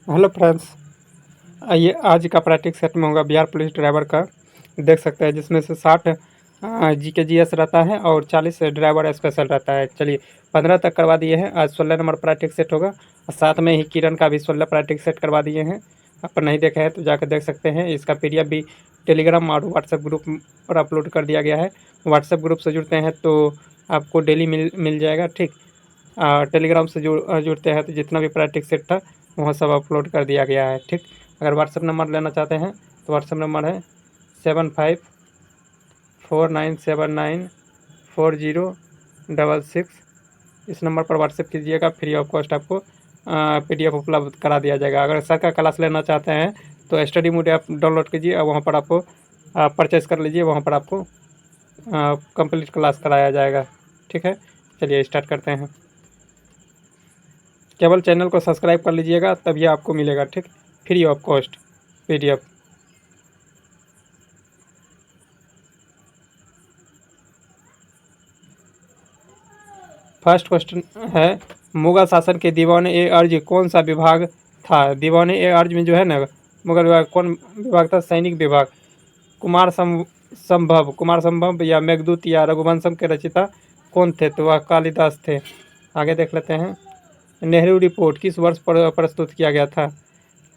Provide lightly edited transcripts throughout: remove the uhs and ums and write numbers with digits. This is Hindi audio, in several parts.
Hello friends. आइए आज का प्रैक्टिस सेट में होगा बिहार पुलिस ड्राइवर का। देख सकते हैं जिसमें से 60 GK GS रहता है और 40 ड्राइवर स्पेशल रहता है। चलिए 15 तक करवा दिए हैं। आज 16 नंबर प्रैक्टिस सेट होगा और साथ में ही किरण का भी 16 प्रैक्टिस सेट करवा दिए हैं। आप नहीं देखे हैं तो जाकर देख सकते हैं। इसका PDF भी टेलीग्राम और व्हाट्सएप ग्रुप पर अपलोड कर दिया गया है। व्हाट्सएप ग्रुप से जुड़ते हैं तो आपको डेली मिल जाएगा। ठीक, टेलीग्राम से जुड़ते हैं तो जितना भी प्रैक्टिस सेट था वहाँ सब अपलोड कर दिया गया है। ठीक, अगर व्हाट्सएप नंबर लेना चाहते हैं तो व्हाट्सएप नंबर है 7549794066। इस नंबर पर व्हाट्सएप कीजिएगा। फ्री ऑफ कॉस्ट आपको PDF उपलब्ध करा दिया जाएगा। अगर सर का क्लास लेना चाहते हैं तो स्टडी मोड ऐप डाउनलोड कीजिए और वहाँ पर आपको परचेज़ कर लीजिए। वहाँ पर आपको कंप्लीट क्लास कराया जाएगा। ठीक है, चलिए स्टार्ट करते हैं। केवल चैनल को सब्सक्राइब कर लीजिएगा तभी आपको मिलेगा। ठीक, free of cost PDF। First question है, मुगल शासन के दीवान-ए-अर्ज कौन सा विभाग था? दीवान-ए-अर्ज में जो है ना, मुगल विभाग कौन विभाग था? सैनिक विभाग। कुमार संभव या मेघदूत या रघुवंशम के रचयिता कौन थे? तो वह कालिदास थे। आगे देख लेते हैं। नेहरू रिपोर्ट किस वर्ष पर प्रस्तुत किया गया था?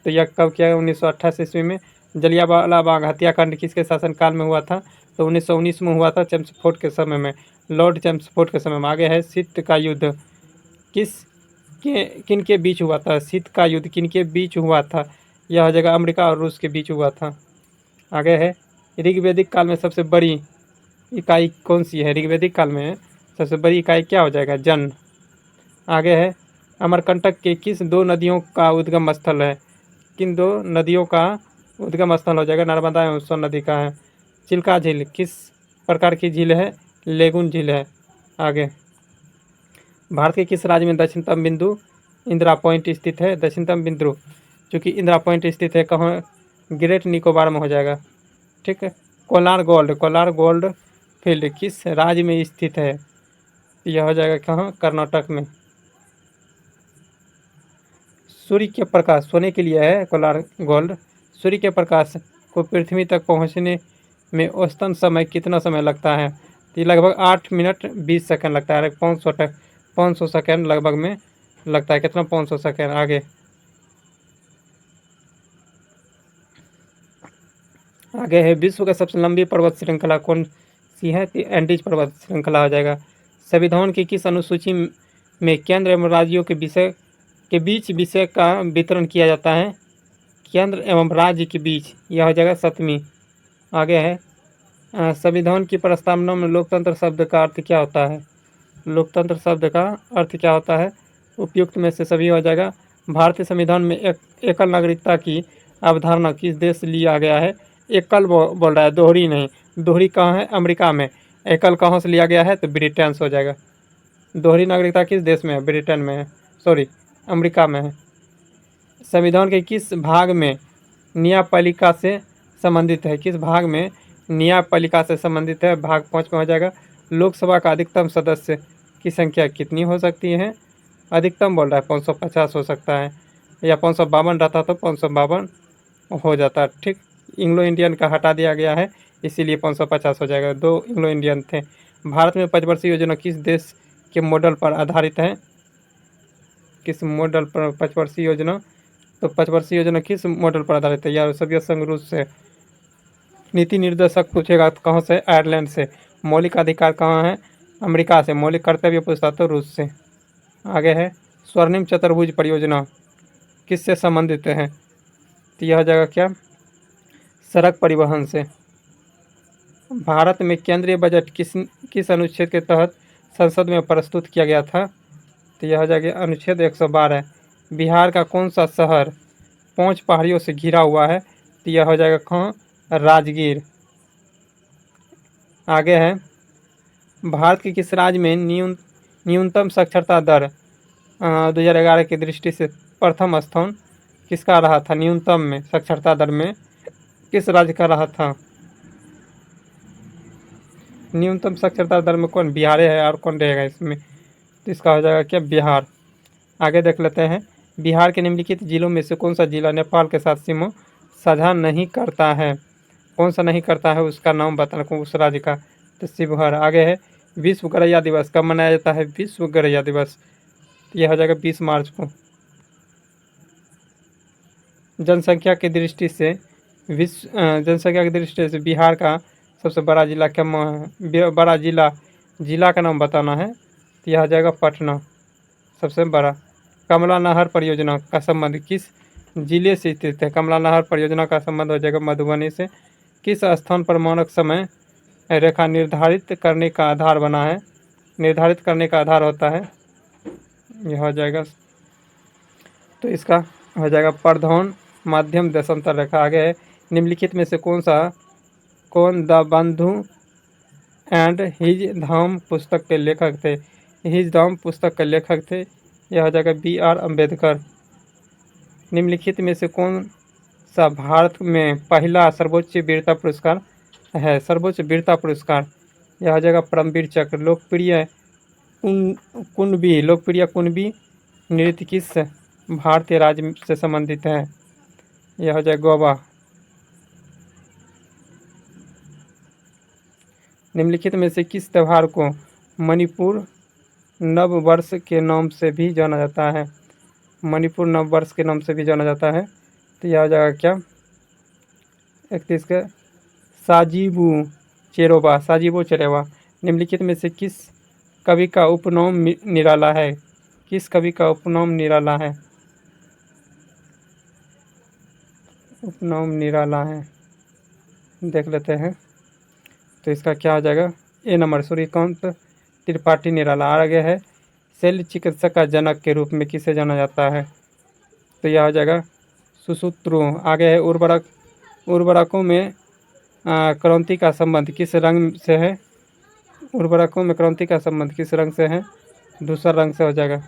तो यह कब किया गया? 1928 ईस्वी में। जलियांवाला बाग हत्याकांड किसके शासनकाल में हुआ था? तो 1919 में हुआ था, चेम्सफोर्ड के समय में, लॉर्ड चेम्सफोर्ड के समय में। आगे है, शीत का युद्ध किन के बीच हुआ था? शीत का युद्ध किन के बीच हुआ था? यह जगह अमेरिका और रूस के बीच हुआ था। आगे है, ऋग्वैदिक काल में सबसे बड़ी इकाई कौन सी है? ऋग्वैदिक काल में सबसे बड़ी इकाई क्या हो जाएगा? जन। आगे है, अमरकंटक के किस दो नदियों का उद्गम स्थल है? किन दो नदियों का उद्गम स्थल हो जाएगा? नर्मदा एवं सोन नदी का है। चिल्का झील किस प्रकार की झील है? लेगून झील है। आगे, भारत के किस राज्य में दक्षिणतम बिंदु इंदिरा पॉइंट स्थित है? दक्षिणतम बिंदु चूँकि इंदिरा पॉइंट स्थित है कहाँ? ग्रेट निकोबार में हो जाएगा। ठीक है, कोलार गोल्ड फील्ड किस राज्य में स्थित है? यह हो जाएगा कहाँ? कर्नाटक में। सूर्य के प्रकाश सोने के लिए है कोलार गोल्ड। सूर्य के प्रकाश को पृथ्वी तक पहुंचने में औसतन समय कितना समय लगता है? तो लगभग 8 मिनट 20 सेकंड लगता है। 500 सेकंड लगभग में लगता है। कितना? 500 सेकंड। आगे है, विश्व का सबसे लंबी पर्वत श्रृंखला कौन सी है? तो एंडीज पर्वत श्रृंखला हो जाएगा। संविधान की किस अनुसूची में केंद्र एवं राज्यों के बीच विषय का वितरण किया जाता है? केंद्र एवं राज्य के बीच। यह हो जाएगा 7वीं। आगे है, संविधान की प्रस्तावना में लोकतंत्र शब्द का अर्थ क्या होता है? लोकतंत्र शब्द का अर्थ क्या होता है? उपयुक्त में से सभी हो जाएगा। भारतीय संविधान में एकल नागरिकता की अवधारणा किस देश से लिया गया है? एकल बोल रहा है, दोहरी नहीं। दोहरी कहाँ है? अमेरिका में। एकल कहाँ से लिया गया है? तो ब्रिटेन से हो जाएगा। दोहरी नागरिकता किस देश में है? ब्रिटेन में है, सॉरी अमेरिका में है। संविधान के किस भाग में न्यायपालिका से संबंधित है? किस भाग में न्यायपालिका से संबंधित है? भाग 5 में हो जाएगा। लोकसभा का अधिकतम सदस्य की संख्या कितनी हो सकती है? अधिकतम बोल रहा है 550 हो सकता है, या 552 रहता तो 552 हो जाता। ठीक, इंग्लो इंडियन का हटा दिया गया है इसीलिए 550 हो जाएगा। 2 इंग्लो इंडियन थे। भारत में पंचवर्षीय योजना किस देश के मॉडल पर आधारित है? किस मॉडल पर पंचवर्षीय योजना? तो पंचवर्षीय योजना किस मॉडल पर आधारित है? या सोवियत संघ रूस से। नीति निर्देशक पूछेगा तो कहाँ से? आयरलैंड से। मौलिक अधिकार कहाँ है? अमेरिका से। मौलिक कर्तव्य पूछता तो रूस से। आगे है, स्वर्णिम चतुर्भुज परियोजना किससे संबंधित है? तो यह जगह क्या? सड़क परिवहन से। भारत में केंद्रीय बजट किस अनुच्छेद के तहत संसद में प्रस्तुत किया गया था? तो यह जगह अनुच्छेद 112 है। बिहार का कौन सा शहर 5 पहाड़ियों से घिरा हुआ है? तो यह हो जाएगा कहाँ? राजगीर। आगे है, भारत के किस राज्य में न्यूनतम साक्षरता दर 2011 की दृष्टि से प्रथम स्थान किसका रहा था? न्यूनतम में साक्षरता दर में किस राज्य का रहा था? न्यूनतम साक्षरता दर में कौन? बिहार है। और कौन रहेगा इसमें? तो इसका हो जाएगा क्या? बिहार। आगे देख लेते हैं, बिहार के निम्नलिखित जिलों में से कौन सा जिला नेपाल के साथ सीमा साझा नहीं करता है? कौन सा नहीं करता है उसका नाम बताना, कौन उस राज्य का? तो शिवहर। आगे है विश्व गौरैया दिवस कब मनाया जाता है? विश्व गौरैया दिवस यह हो जाएगा 20 मार्च को। जनसंख्या की दृष्टि से जनसंख्या की दृष्टि से बिहार का सबसे बड़ा जिला क्या बड़ा जिला का नाम बताना है। तो यह आ जाएगा पटना सबसे बड़ा। कमला नहर परियोजना का संबंध किस जिले से स्थित है? कमला नहर परियोजना का संबंध हो जाएगा मधुबनी से। किस स्थान पर मानक समय रेखा निर्धारित करने का आधार बना है? निर्धारित करने का आधार होता है, यह हो जाएगा, तो इसका हो जाएगा प्रधान माध्यम देशांतर रेखा। आगे है निम्नलिखित में से कौन द बंधु एंड हिज धाम पुस्तक के लेखक थे? हिज धाम पुस्तक के लेखक थे, यह हो जाएगा BR अम्बेडकर। निम्नलिखित में से कौन सा भारत में पहला सर्वोच्च वीरता पुरस्कार है? सर्वोच्च वीरता पुरस्कार यह हो जाएगा परमवीर चक्र। लोकप्रिय कुणबी नृत्य किस भारतीय राज्य से संबंधित है? यह हो जाएगा गोवा। निम्नलिखित में से किस त्यौहार को मणिपुर नव वर्ष के नाम से भी जाना जाता है? मणिपुर नव वर्ष के नाम से भी जाना जाता है, तो यह हो जाएगा क्या 31 का साजिबू चेरोबा। निम्नलिखित में से किस कवि का उपनाम निराला है? किस कवि का उपनाम निराला है? उपनाम निराला है, देख लेते हैं। तो इसका क्या हो जाएगा A नंबर सूर्यकांत त्रिपाठी निराला। आगे है शल्य चिकित्सक का जनक के रूप में किसे जाना जाता है? तो यह हो जाएगा सुश्रुतु। आगे है उर्वरकों में क्रांति का संबंध किस रंग से है? उर्वरकों में क्रांति का संबंध किस रंग से है? दूसरा रंग से हो जाएगा।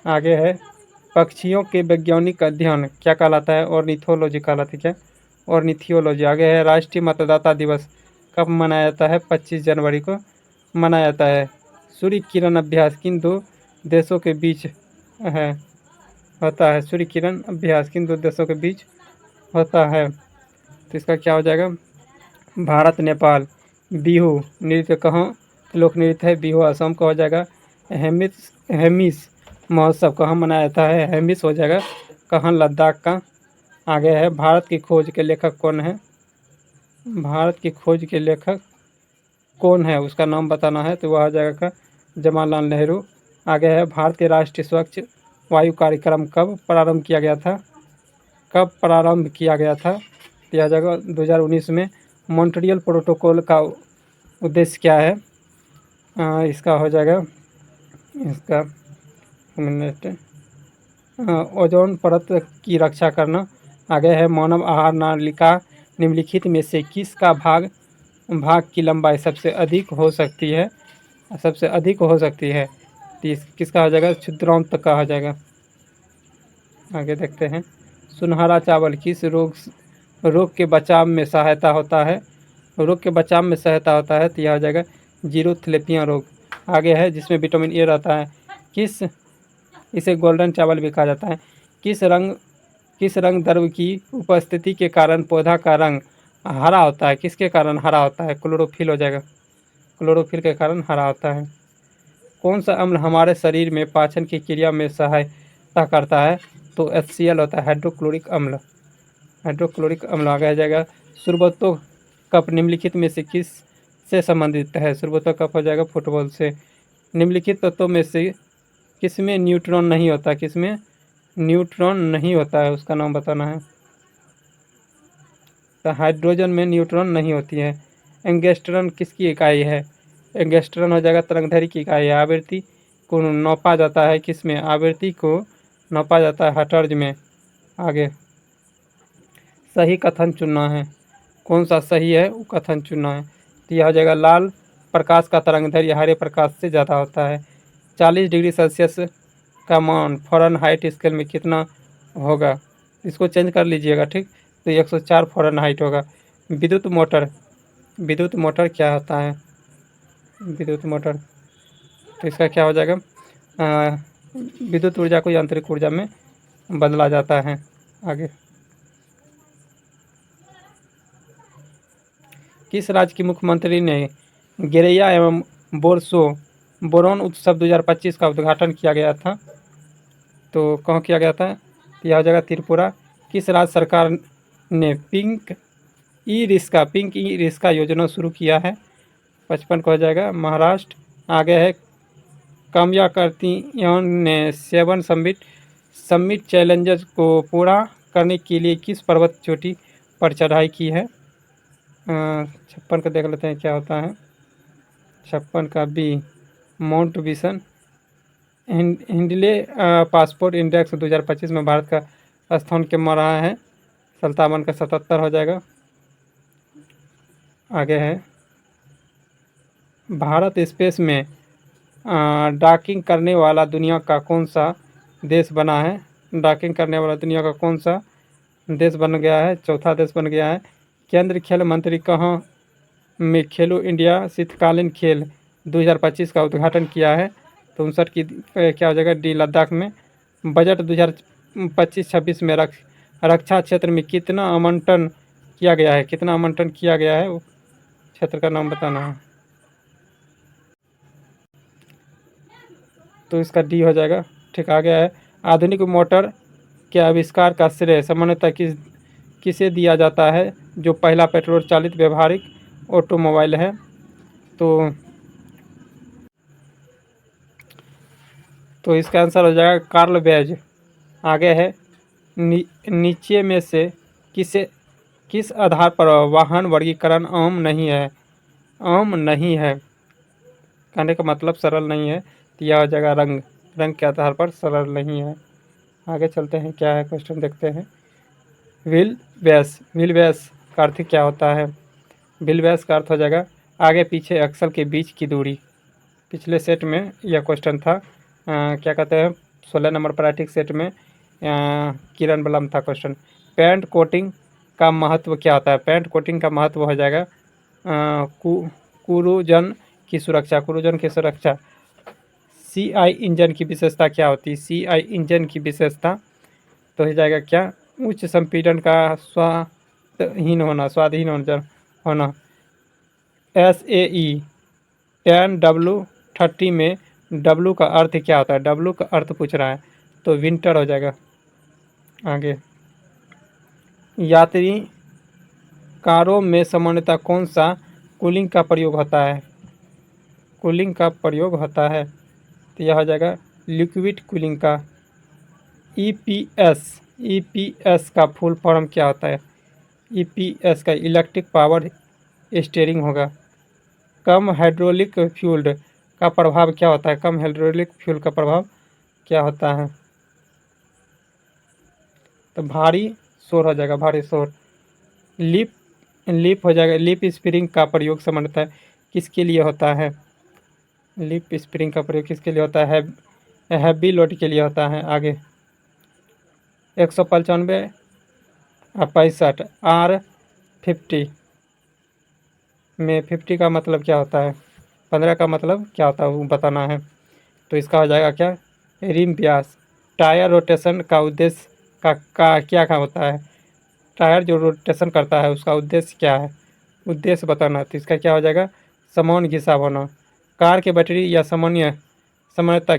आगे है पक्षियों के वैज्ञानिक अध्ययन क्या कहलाता है? ऑर्निथोलॉजी कहलाती है। क्या? ऑर्निथियोलॉजी। आगे है राष्ट्रीय मतदाता दिवस कब मनाया जाता है? 25 जनवरी को मनाया जाता है। सूर्य किरण अभ्यास किन दो देशों के बीच है होता है? सूर्य किरण अभ्यास किन दो देशों के बीच होता है? तो इसका क्या हो जाएगा भारत नेपाल। बिहू नृत्य कहाँ लोक नृत्य है? बिहू असम का हो जाएगा। हेमिस महोत्सव कहाँ मनाया जाता है? हेमिस हो जाएगा कहाँ? लद्दाख का। आगे है भारत की खोज के लेखक कौन है? भारत की खोज के लेखक कौन है उसका नाम बताना है, तो वह हो जाएगा का जवाहरलाल नेहरू। आगे है भारतीय राष्ट्रीय स्वच्छ वायु कार्यक्रम कब प्रारंभ किया गया था? कब प्रारंभ किया गया था? दिया जाएगा 2019 में। मॉन्ट्रियल प्रोटोकॉल का उद्देश्य क्या है? इसका हो जाएगा इसका मिनट ओजोन परत की रक्षा करना। आगे है मानव आहार नालिका निम्नलिखित में से किसका भाग की लंबाई सबसे अधिक हो सकती है? सबसे अधिक हो सकती है, तो किसका हो जाएगा? क्षुद्रांत का हो जाएगा। आगे देखते हैं सुनहरा चावल किस रोग के बचाव में सहायता होता है? रोग के बचाव में सहायता होता है, तो यह हो जाएगा जीरोथैलेमिया रोग। आगे है जिसमें विटामिन ए रहता है, इसे गोल्डन चावल भी कहा जाता है। किस रंग द्रव्य की उपस्थिति के कारण पौधा का रंग हरा होता है? किसके कारण हरा होता है? क्लोरोफिल हो जाएगा। क्लोरोफिल के कारण हरा होता है। कौन सा अम्ल हमारे शरीर में पाचन की क्रिया में सहायता करता है? तो HCl होता है, हाइड्रोक्लोरिक अम्ल। हाइड्रोक्लोरिक अम्ल आगे आ जाएगा। सुब्रतो कप निम्नलिखित में से किस से संबंधित है? सुब्रतो कप हो जाएगा फुटबॉल से। निम्नलिखित तत्वों में से किसमें न्यूट्रॉन नहीं होता? किसमें न्यूट्रॉन नहीं होता है उसका नाम बताना है। तो हाइड्रोजन में न्यूट्रॉन नहीं होती है। एंगस्ट्रॉन किसकी इकाई है? एंगस्ट्रॉन हो जाएगा तरंगदैर्घ्य की इकाई है। आवृत्ति को नापा जाता है किसमें? आवृत्ति को नापा जाता है हर्ट्ज में। आगे सही कथन चुनना है, कौन सा सही है वो कथन चुनना है। तो यह हो जाएगा लाल प्रकाश का तरंगदैर्घ्य हरे प्रकाश से ज़्यादा होता है। 40 डिग्री सेल्सियस का मान फ़ारेनहाइट स्केल में कितना होगा? इसको चेंज कर लीजिएगा, ठीक। तो 104 फ़ारेनहाइट होगा। विद्युत मोटर क्या होता है? विद्युत मोटर, तो इसका क्या हो जाएगा? विद्युत ऊर्जा को यांत्रिक ऊर्जा में बदला जाता है। आगे, किस राज्य के मुख्यमंत्री ने गेरैया एवं बोरसो बोरोन उत्सव 2025 का उद्घाटन किया गया था? तो कहाँ किया गया था? यह हो जाएगा त्रिपुरा। किस राज्य सरकार ने पिंक ई रिक्शा योजना शुरू किया है? 55 का हो जाएगा महाराष्ट्र। आगे है, काम्या कार्तियान ने 7 समिट चैलेंजेस को पूरा करने के लिए किस पर्वत चोटी पर चढ़ाई की है? 56 का देख लेते हैं क्या होता है। 56 का बी, माउंट विशन। हिंडले पासपोर्ट इंडेक्स 2025 में भारत का स्थान क्यों रहा है? 57 का 77 हो जाएगा। आगे है, भारत स्पेस में डॉकिंग करने वाला दुनिया का कौन सा देश बना है? डॉकिंग करने वाला दुनिया का कौन सा देश बन गया है? चौथा देश बन गया है। केंद्रीय खेल मंत्री कहाँ में खेलो इंडिया शीतकालीन खेल 2025 का उद्घाटन किया है? तो 59 की क्या हो जाएगा डी, लद्दाख में। बजट 2025-26 में रक्षा क्षेत्र में कितना आवंटन किया गया है? कितना आवंटन किया गया है वो क्षेत्र का नाम बताना है। तो इसका डी हो जाएगा। ठीक, आ गया है। आधुनिक मोटर के आविष्कार का श्रेय सामान्यतः किसे दिया जाता है? जो पहला पेट्रोल चालित व्यवहारिक ऑटोमोबाइल है। तो इसका आंसर हो जाएगा कार्ल बेज। आगे है, नीचे में से किस आधार पर वाहन वर्गीकरण आम नहीं है? आम नहीं है कहने का मतलब सरल नहीं है, तो यह हो जाएगा रंग के आधार पर सरल नहीं है। आगे चलते हैं, क्या है क्वेश्चन देखते हैं। व्हील बेस का अर्थ क्या होता है? व्हील बेस का अर्थ हो जाएगा आगे पीछे अक्सल के बीच की दूरी। पिछले सेट में यह क्वेश्चन था, क्या कहते हैं 16 नंबर प्रायोगिक सेट में किरण बलम था क्वेश्चन। पेंट कोटिंग का महत्व क्या होता है? पेंट कोटिंग का महत्व हो जाएगा कुरुजन की सुरक्षा। CI इंजन की विशेषता क्या होती है? CI इंजन की विशेषता तो हो जाएगा क्या, उच्च संपीड़न का स्वादहीन होना। SAE 10W30 में W का अर्थ क्या होता है? W का अर्थ पूछ रहा है, तो विंटर हो जाएगा। आगे, यात्री कारों में सामान्यतः कौन सा कूलिंग का प्रयोग होता है? तो यह हो जाएगा लिक्विड कूलिंग का। EPS का फुल फॉर्म क्या होता है? EPS का इलेक्ट्रिक पावर स्टीयरिंग होगा। कम हाइड्रोलिक फ्यूल का प्रभाव क्या होता है? कम हाइड्रोलिक फ्यूल का प्रभाव क्या होता है? तो भारी शोर हो जाएगा, भारी शोर। लिप हो जाएगा। लिप स्प्रिंग का प्रयोग सामान्यतः किसके लिए होता है? लिप स्प्रिंग का प्रयोग किसके लिए होता है? हैवी लोड के लिए होता है। आगे, 195 65 R50 में 50 का मतलब क्या होता है? 15 का मतलब क्या होता है वो बताना है। तो इसका हो जाएगा क्या, रिम व्यास। टायर रोटेशन का उद्देश्य क्या होता है? टायर जो रोटेशन करता है उसका उद्देश्य क्या है? उद्देश्य बताना। तो इसका क्या हो जाएगा, समान घिसाव होना। कार के बैटरी या सामान्यतः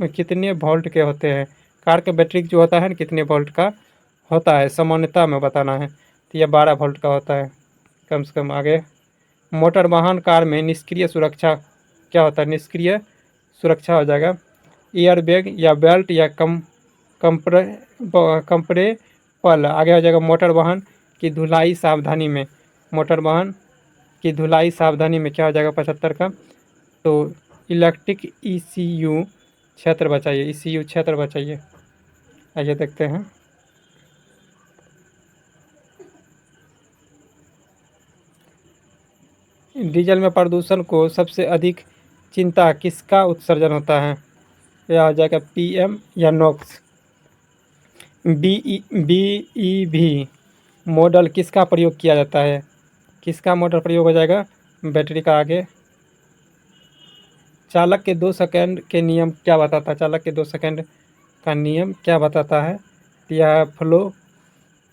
कितने वोल्ट के होते हैं? कार के बैटरी जो होता है ना कितने वोल्ट का होता है सामान्यता में बताना है। तो यह 12 वोल्ट का होता है कम से कम। आगे, मोटर वाहन कार में निष्क्रिय सुरक्षा क्या होता है? निष्क्रिय सुरक्षा हो जाएगा एयर बैग या बेल्ट या कंप्रेपल। आगे हो जाएगा मोटर वाहन की धुलाई सावधानी में। मोटर वाहन की धुलाई सावधानी में क्या हो जाएगा 75 का, तो इलेक्ट्रिक ECU क्षेत्र बचाइए। आइए देखते हैं। डीजल में प्रदूषण को सबसे अधिक चिंता किसका उत्सर्जन होता है? यह हो जाएगा PM या नॉक्स। BEV मॉडल किसका प्रयोग किया जाता है? किसका मॉडल प्रयोग हो जाएगा? बैटरी का। आगे, चालक के 2 सेकंड के नियम क्या बताता है? चालक के 2 सेकंड का नियम क्या बताता है? यह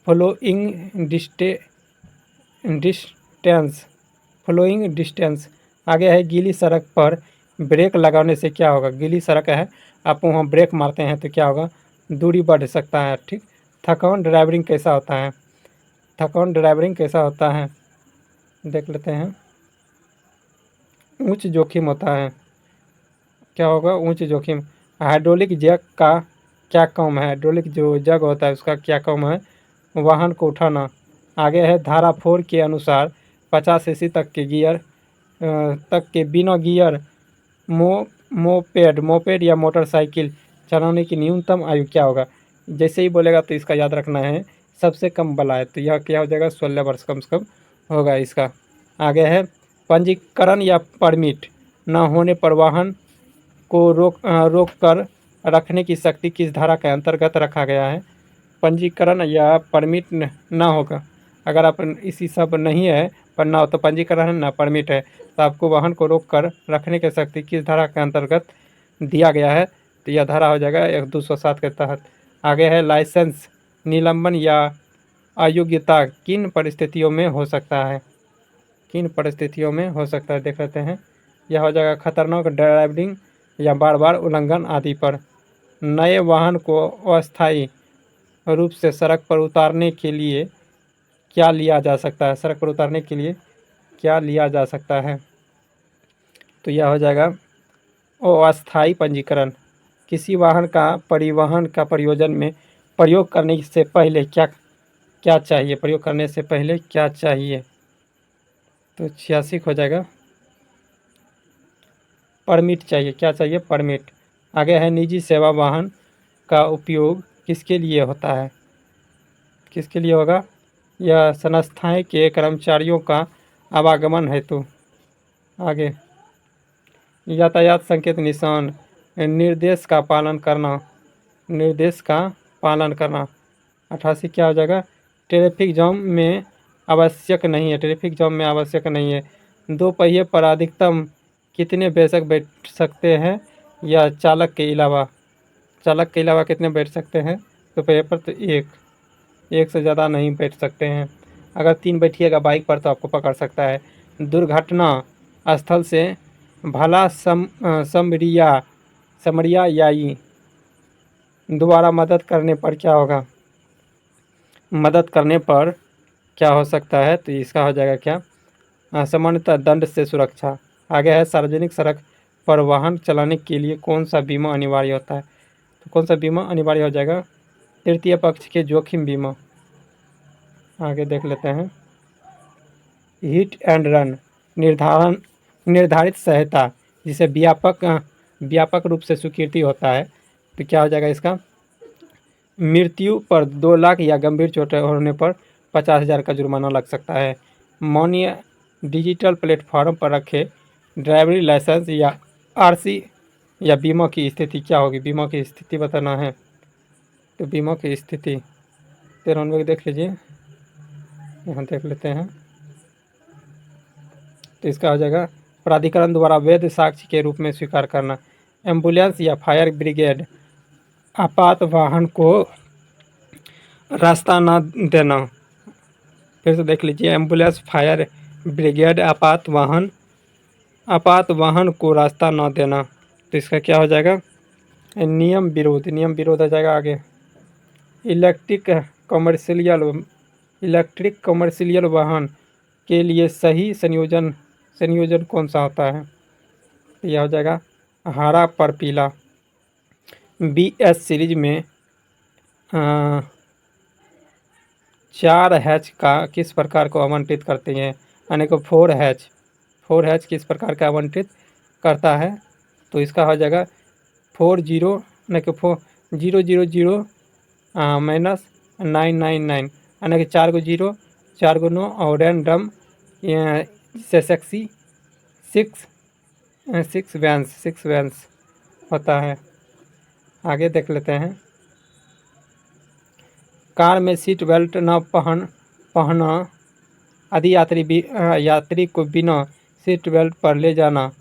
फ्लोइंग डिस्टेंस फ्लोइंग डिस्टेंस। आगे है गीली सड़क पर ब्रेक लगाने से क्या होगा? गीली सड़क है, आप वहाँ ब्रेक मारते हैं तो क्या होगा? दूरी बढ़ सकता है। ठीक। थकान ड्राइविंग कैसा होता है? थकान ड्राइविंग कैसा होता है देख लेते हैं। उच्च जोखिम होता है। क्या होगा? उच्च जोखिम। हाइड्रोलिक जैक का क्या काम है? हाइड्रोलिक जो जग होता है उसका क्या काम है? वाहन को उठाना। आगे है धारा 4 के अनुसार 50 सीसी तक के बिना गियर मोपेड या मोटरसाइकिल चलाने की न्यूनतम आयु क्या होगा? जैसे ही बोलेगा तो इसका याद रखना है, सबसे कम वाला है तो यह क्या हो जाएगा? 16 वर्ष कम से कम होगा इसका। आगे है पंजीकरण या परमिट न होने पर वाहन को रोक कर रखने की शक्ति किस धारा के अंतर्गत रखा गया है? पंजीकरण या परमिट ना होगा। अगर आप इसी सब नहीं है पर ना हो तो पंजीकरण है ना परमिट है, तो आपको वाहन को रोक कर रखने की शक्ति किस धारा के अंतर्गत दिया गया है? तो यह धारा हो जाएगा 207 के तहत। आगे है लाइसेंस निलंबन या अयोग्यता किन परिस्थितियों में हो सकता है? किन परिस्थितियों में हो सकता है देख लेते हैं। यह हो जाएगा खतरनाक ड्राइविंग या बार बार उल्लंघन आदि पर। नए वाहन को अस्थायी रूप से सड़क पर उतारने के लिए क्या लिया जा सकता है? सड़क पर उतारने के लिए क्या लिया जा सकता है? तो यह हो जाएगा अस्थायी पंजीकरण। किसी वाहन का परिवहन का प्रयोजन में प्रयोग करने से पहले क्या क्या चाहिए? प्रयोग करने से पहले क्या चाहिए? तो 86 हो जाएगा परमिट चाहिए। क्या चाहिए? परमिट। आगे है निजी सेवा वाहन का उपयोग किसके लिए होता है? किसके लिए होगा? यह संस्थाएं के कर्मचारियों का आवागमन हेतु। आगे यातायात संकेत निशान निर्देश का पालन करना। निर्देश का पालन करना। 88 क्या हो जाएगा? ट्रैफिक जाम में आवश्यक नहीं है। ट्रैफिक जाम में आवश्यक नहीं है। दो पहिए पर अधिकतम कितने बेशक बैठ सकते हैं? या चालक के अलावा कितने बैठ सकते हैं? तो पहिए पर तो एक से ज़्यादा नहीं बैठ सकते हैं। अगर 3 बैठिएगा बाइक पर तो आपको पकड़ सकता है। दुर्घटना स्थल से भला समरियाई दोबारा मदद करने पर क्या होगा? मदद करने पर क्या हो सकता है? तो इसका हो जाएगा क्या? सामान्यतः दंड से सुरक्षा। आगे है सार्वजनिक सड़क पर वाहन चलाने के लिए कौन सा बीमा अनिवार्य होता है? तो कौन सा बीमा अनिवार्य हो जाएगा? तृतीय पक्ष के जोखिम बीमा। आगे देख लेते हैं। हिट एंड रन निर्धारित सहायता जिसे व्यापक रूप से स्वीकृति होता है तो क्या हो जाएगा इसका? मृत्यु पर 2 लाख या गंभीर चोट होने पर 50,000 का जुर्माना लग सकता है। मान्य डिजिटल प्लेटफॉर्म पर रखे ड्राइवरी लाइसेंस या आरसी या बीमा की स्थिति क्या होगी? बीमा की स्थिति बताना है। तो बीमा की स्थिति 93 देख लीजिए, यहाँ देख लेते हैं। तो इसका हो जाएगा प्राधिकरण द्वारा वैध साक्ष्य के रूप में स्वीकार करना। एम्बुलेंस या फायर ब्रिगेड आपात वाहन को रास्ता न देना। फिर से देख लीजिए। एम्बुलेंस फायर ब्रिगेड आपात वाहन को रास्ता न देना। तो इसका क्या हो जाएगा? नियम विरोध हो जाएगा। आगे इलेक्ट्रिक कमर्शियल वाहन के लिए सही संयोजन कौन सा होता है? यह हो जाएगा हरा पर पीला। BS सीरीज में 4 हैच का किस प्रकार को आवंटित करते हैं? यानी कि 4 हैच किस प्रकार का आवंटित करता है? तो इसका हो जाएगा 40 माइनस 999 यानी कि 4 को 0 4 को 9 और रैंडम से 6 वैंस होता है। आगे देख लेते हैं। कार में सीट बेल्ट न पहना यदि यात्री को बिना सीट बेल्ट पर ले जाना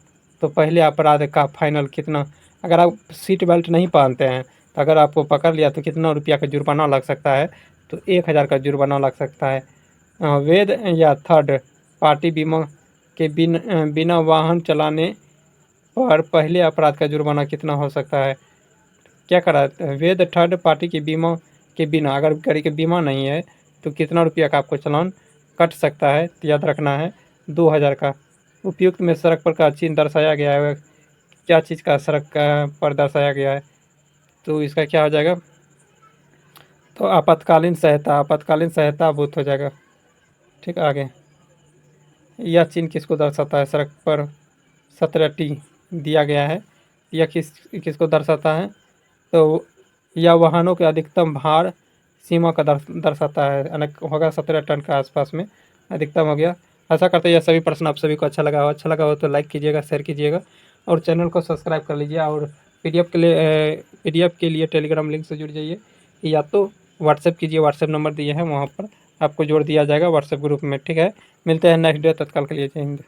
तो पहले अपराध का फाइनल कितना? अगर आप सीट बेल्ट नहीं पहनते हैं तो अगर आपको पकड़ लिया तो कितना रुपया का जुर्माना लग सकता है, तो 1000 का जुर्माना लग सकता है। वैध या थर्ड पार्टी बीमा के बिना वाहन चलाने पर पहले अपराध का जुर्माना कितना हो सकता है? क्या करा वैध थर्ड पार्टी के बीमा के बिना, अगर गाड़ी के बीमा नहीं है तो कितना रुपया का आपको चालान कट सकता है? तो याद रखना है 2000 का। उपयुक्त में सड़क पर का चिन्ह दर्शाया गया है, क्या चीज़ का सड़क का पर दर्शाया गया है? तो इसका क्या हो जाएगा? तो आपातकालीन सहायता, आपातकालीन सहायता बूथ हो जाएगा। ठीक, आगे यह चिन्ह किसको दर्शाता है? सड़क पर 17T दिया गया है, यह किसको दर्शाता है? तो यह वाहनों के अधिकतम भार सीमा का दर्शाता है, होगा 17 टन के आसपास में अधिकतम हो गया। आशा करते हैं यह सभी प्रश्न आप सभी को अच्छा लगा हो तो लाइक कीजिएगा, शेयर कीजिएगा और चैनल को सब्सक्राइब कर लीजिए। और पीडीएफ के लिए टेलीग्राम लिंक से जुड़ जाइए, या तो व्हाट्सएप कीजिए, व्हाट्सएप नंबर दिए हैं, वहाँ पर आपको जोड़ दिया जाएगा व्हाट्सएप ग्रुप में। ठीक है, मिलते हैं नेक्स्ट डे, तत्काल के लिए जय हिंद।